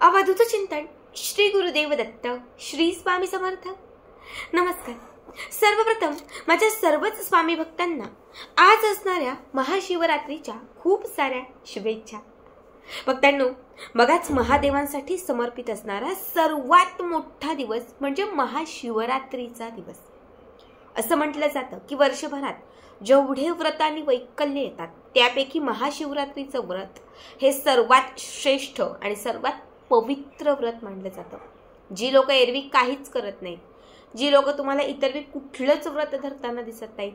अवधूत चिंतन श्री गुरुदेव दत्त श्री स्वामी समर्थ। नमस्कार। सर्वप्रथम माझ्या सर्वच स्वामी भक्तांना आज असणाऱ्या महाशिवरात्रीच्या खूप साऱ्या शुभेच्छा। भक्तांनो, बघाच महादेवांसाठी समर्पित असणारा सर्वात मोठा दिवस म्हणजे महाशिवरात्रीचा दिवस। असं म्हटलं जातं की वर्षभरात जेवढे व्रत आणि वैकल्य येतात त्यापैकी महाशिवरात्रीचं व्रत हे सर्वात श्रेष्ठ आणि सर्वात पवित्र व्रत मानलं जातं। जी लोक एरवी काहीच करत नाहीत, जी लोक तुम्हाला इतर वेळी कुठलंच व्रत धरताना दिसत नाहीत,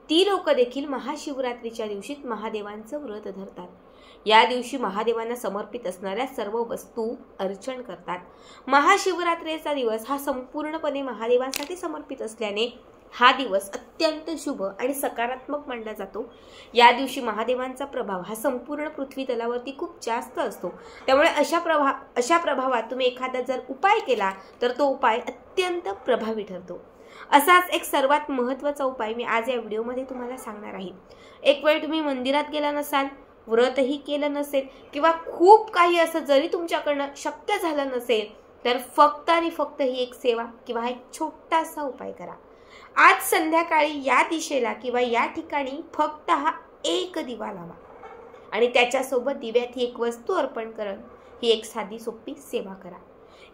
ती लोक देखील महाशिवरात्रीच्या दिवशी महादेवांचं व्रत धरतात। या दिवशी महादेवांना समर्पित असणाऱ्या सर्व वस्तू अर्चन करतात। महाशिवरात्रीचा दिवस हा संपूर्णपणे महादेवांसाठी समर्पित असल्याने हा दिवस अत्यंत शुभ आणि सकारात्मक मानला जातो। या दिवशी महादेवांचा प्रभाव हा संपूर्ण पृथ्वी तलावरती खूप जास्त असतो। त्यामुळे अशा प्रभावात तुम्ही एखादा जर उपाय केला तर तो उपाय अत्यंत प्रभावी ठरतो। असाच एक सर्वात महत्त्वाचा उपाय मी आज या व्हिडिओमध्ये तुम्हाला सांगणार आहे। एक वेळ तुम्ही मंदिरात गेला नसाल, व्रतही केलं नसेल किंवा खूप काही असं जरी तुमच्याकडनं शक्य झालं नसेल तर फक्त आणि फक्त ही एक सेवा किंवा हा एक छोटासा उपाय करा। आज संध्याकाळी या दिशेला किंवा या ठिकाणी फक्त हा एक दिवा लावा आणि त्याच्यासोबत दिव्यात ही एक वस्तू अर्पण करून ही एक साधी सोपी सेवा करा।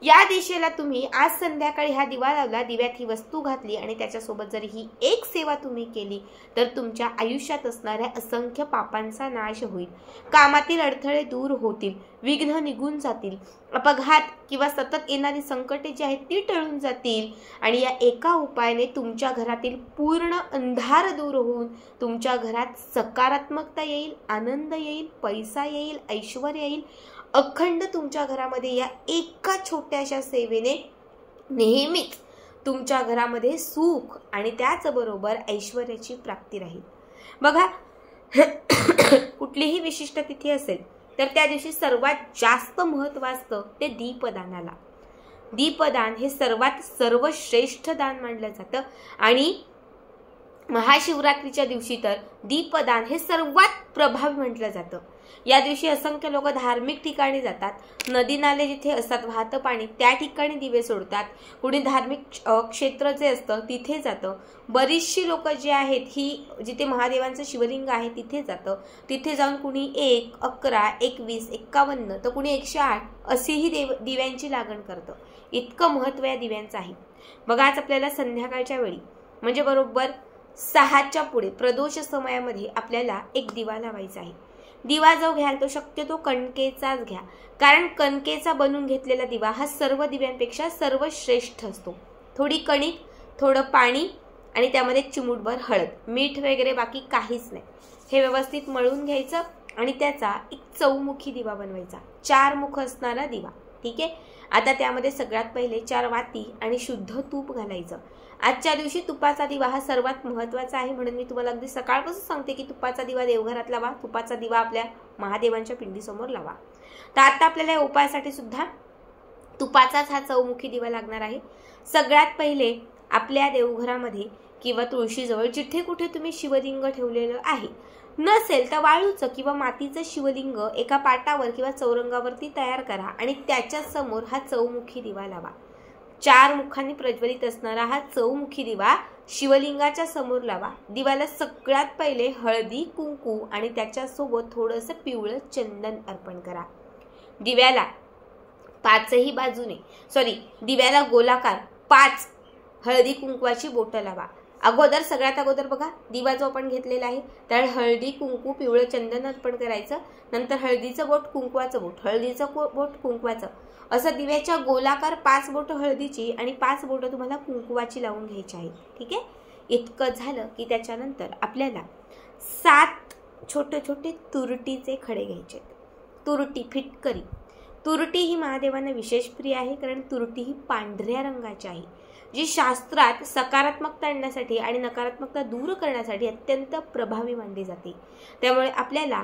या दिशेला तुम्ही आज संध्याकाळी हा दिवा लावला, दिव्यात ही वस्तू घातली आणि त्याच्यासोबत जर ही एक सेवा तुम्ही केली तर तुमच्या आयुष्यात असणाऱ्या असंख्य पापांचा नाश होईल, कामातील अडथळे दूर होतील, विघ्न निघून जातील, अपघात किंवा सतत येणारी संकटे जी आहेत ती टळून जातील आणि या एका उपायाने तुमच्या घरातील पूर्ण अंधार दूर होऊन तुमच्या घरात सकारात्मकता येईल, आनंद येईल, पैसा येईल, ऐश्वर्य येईल। अखंड तुमच्या घरामध्ये या एका छोट्याशा सेवेने नेहमीच तुमच्या घरामध्ये सुख आणि त्याचबरोबर ऐश्वर्याची प्राप्ती राहील। बघा, कुठलीही विशिष्ट तिथी असेल तर त्या दिवशी सर्वात जास्त महत्त्व असतं ते दीपदानाला। दीपदान हे सर्वश्रेष्ठ दान मानलं जातं आणि महाशिवरात्रीच्या दिवशी तर दीपदान हे सर्वात प्रभावी म्हटलं जातं। या दिवशी असंख्य लोक धार्मिक ठिकाणी जातात, नदी नाले जिथे असतात वाहतं पाणी त्या ठिकाणी दिवे सोडतात, कुणी धार्मिक क्षेत्र जे असतं तिथे जातं। बरीचशी लोक जे आहेत ही जिथे महादेवांचं शिवलिंग आहे तिथे जातं, तिथे जाऊन कुणी 1, 11, 21, 51 तर कुणी 108 अशीही दिव्यांची लागण करतं। इतकं महत्त्व या दिव्यांचं आहे। बघा, आज आपल्याला संध्याकाळच्या वेळी म्हणजे बरोबर 6च्या पुढे प्रदोष समयामध्ये आपल्याला एक दिवा लावायचा आहे। दिवा जो घ्याल तो शक्यतो कणकेचाच घ्या, कारण कणकेचा बनवून घेतलेला दिवा हा सर्व दिव्यांपेक्षा सर्वश्रेष्ठ असतो। थोडी कणिक, थोडं पाणी आणि त्यामध्ये चिमूटभर हळद, मीठ वगैरे बाकी काहीच नाही, हे व्यवस्थित मळून घ्यायचं आणि त्याचा एक चौमुखी दिवा बनवायचा, 4 मुख असणारा दिवा। ठीक आहे। आता त्यामध्ये सगळ्यात पहिले 4 वाती आणि शुद्ध तूप घालायचं। आजच्या दिवशी तुपाचा दिवा हा सर्वात महत्त्वाचा आहे, म्हणून मी तुम्हाला अगदी सकाळपासून सांगते की तुपाचा दिवा देवघरात लावा, तुपाचा दिवा आपल्या महादेवांच्या पिंडीसमोर लावा। तर आता आपल्याला या उपायासाठी सुद्धा तुपाचाच हा चौमुखी दिवा लागणार आहे। सगळ्यात पहिले आपल्या देवघरामध्ये किंवा तुळशीजवळ जिथे कुठे तुम्ही शिवलिंग ठेवलेलं आहे, नसेल तर वाळूचं किंवा मातीचं शिवलिंग एका पाटावर किंवा चौरंगावरती तयार करा आणि त्याच्या समोर हा चौमुखी दिवा लावा। 4 मुखांनी प्रज्वलित असणारा हा चौमुखी दिवा शिवलिंगाच्या समोर लावा। दिव्याला सगळ्यात पहिले हळदी कुंकू आणि त्याच्यासोबत थोडंसं पिवळं चंदन अर्पण करा। दिव्याला दिव्याला गोलाकार 5 हळदी कुंकवाची बोटं लावा। सगळ्यात अगोदर बघा, दिवा जो आपण घेतलेला आहे त्या हळदी कुंकू पिवळं चंदन अर्पण करायचं, नंतर हळदीचं बोट, कुंकवाचं बोट, हळदीचं बोट, कुंकवाचं, असं दिव्याच्या गोलाकार 5 बोटं हळदीची आणि 5 बोटं तुम्हाला कुंकवाची लावून घ्यायची आहे। ठीक आहे। इतकं झालं की त्याच्यानंतर आपल्याला 7 छोटे छोटे तुरटीचे खडे घ्यायचे। तुरटी, फिटकरी तुरटी ही महादेवांना विशेष प्रिय आहे, कारण तुरटी ही पांढऱ्या रंगाची आहे, जी शास्त्रात सकारात्मकता आणण्यासाठी आणि नकारात्मकता दूर करण्यासाठी अत्यंत प्रभावी मानली जाते। त्यामुळे आपल्याला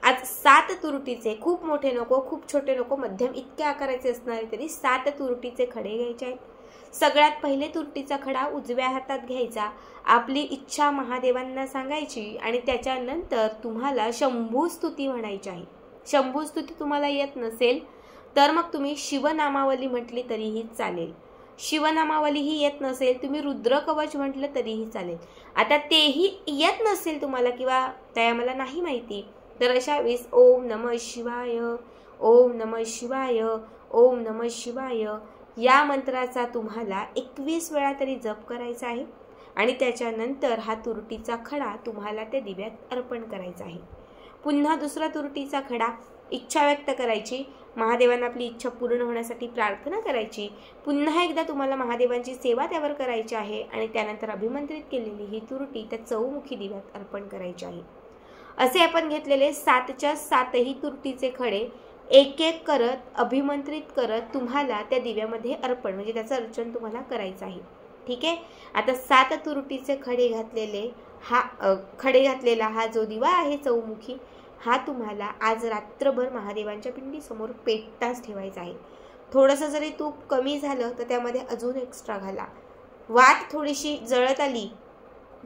आज 7 तुरटीचे, खूप मोठे नको, खूप छोटे नको, मध्यम इतक्या आकाराचे असणारे तरी 7 तुरटीचे खडे घ्यायचे आहेत। सगळ्यात पहिले तुरटीचा खडा उजव्या हातात घ्यायचा, आपली इच्छा महादेवांना सांगायची आणि त्याच्यानंतर तुम्हाला शंभू स्तुती म्हणायची आहे। शंभू स्तुती तुम्हाला येत नसेल तर मग तुम्ही शिवनामावली म्हटली तरीही चालेल. शिवनामावली ही येत नसेल, तुम्ही रुद्रकवच म्हटलं तरीही चालेल. आता तेही येत नसेल तुम्हाला किंवा त्या मला नाही माहिती, तर अशा वेळेस ओम नमः शिवाय, ओम नमः शिवाय, ओम नमः शिवाय या मंत्राचा तुम्हाला 21 वेळा तरी जप करायचा आहे. आणि त्याच्यानंतर हा तुरटीचा खडा तुम्हाला त्या दिव्यात अर्पण करायचा आहे. पुन्हा दुसरा तुरटीचा खडा, इच्छा व्यक्त करायची, महादेवांना आपली इच्छा पूर्ण होण्यासाठी प्रार्थना करायची. पुन्हा एकदा तुम्हाला महादेवांची सेवा त्यावर करायची आहे आणि त्यानंतर अभिमंत्रित केलेली ही तुरटी त्या चौमुखी दिव्यात अर्पण करायची आहे. असे आपण घेतलेले 7च्या 7ही तुरटीचे खडे एक एक करत अभिमंत्रित करत तुम्हाला त्या दिव्यामध्ये अर्पण म्हणजे त्याचं अर्चन तुम्हाला करायचं आहे. ठीक आहे. आता 7 तुरटीचे खडे घातलेला हा जो दिवा आहे चौमुखी, हा तुम्हाला आज रात्रभर महादेवांच्या पिंडीसमोर पेटताच ठेवायचा आहे. थोडंसं जरी तूप कमी झालं तर त्यामध्ये अजून एक्स्ट्रा घाला. वात थोडीशी जळत आली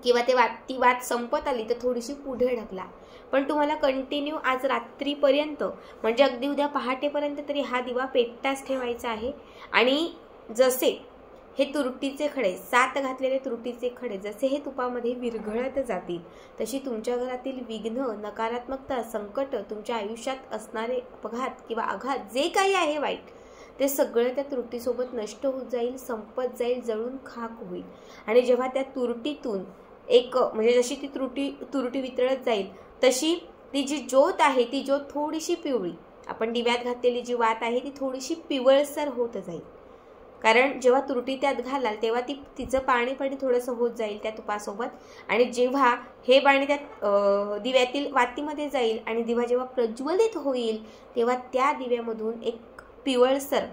किंवा ती वात संपत आली तर थोडीशी पुढे ढकला. पण तुम्हाला कंटिन्यू आज रात्रीपर्यंत म्हणजे अगदी उद्या पहाटेपर्यंत तरी हा दिवा पेटताच ठेवायचा आहे. आणि जसे हे तुरटीचे खडे 7 घातलेले तुरटीचे खडे जसे हे तुपामध्ये विरघळत जातील तशी तुमच्या घरातील विघ्न, नकारात्मकता, संकट, तुमच्या आयुष्यात असणारे अपघात किंवा आघात जे काही आहे वाईट ते सगळं त्या तुरटीसोबत नष्ट होत जाईल, संपत जाईल, जळून खाक होईल. आणि जेव्हा त्या तुरटीतून एक म्हणजे जशी ती तुरटी वितळत जाईल तशी ती जी ज्योत आहे ती ज्योत थोडीशी पिवळी, आपण दिव्यात घातलेली जी वात आहे ती थोडीशी पिवळसर होत जाईल. कारण जेव्हा तुरटी त्यात घालाल तेव्हा तिचं पाणी थोडंसं होत जाईल त्या तुपासोबत. आणि जेव्हा हे पाणी त्या दिव्यातील वातीमध्ये जाईल आणि दिवा जेव्हा प्रज्वलित होईल तेव्हा त्या दिव्यामधून एक पिवळसर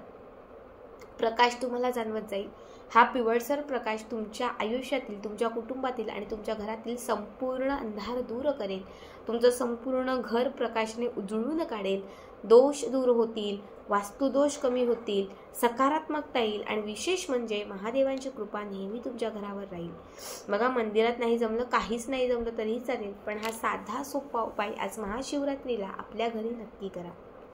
प्रकाश तुम्हाला जाणवत जाईल. हा पिवळसर प्रकाश तुमच्या आयुष्यातील, तुमच्या कुटुंबातील आणि तुमच्या घरातील संपूर्ण अंधार दूर करेल. तुमचं संपूर्ण घर प्रकाशाने उजळून काढेल. दोष दूर होतील, वास्तुदोष कमी होतील, सकारात्मकता येईल आणि विशेष म्हणजे महादेवांची कृपा नेहमी तुमच्या घरावर राहील. बघा, मंदिरात नाही जमलं, काहीच नाही जमलं तरीही चालेल, पण हा साधा सोपा उपाय आज महाशिवरात्रीला आपल्या घरी नक्की करा.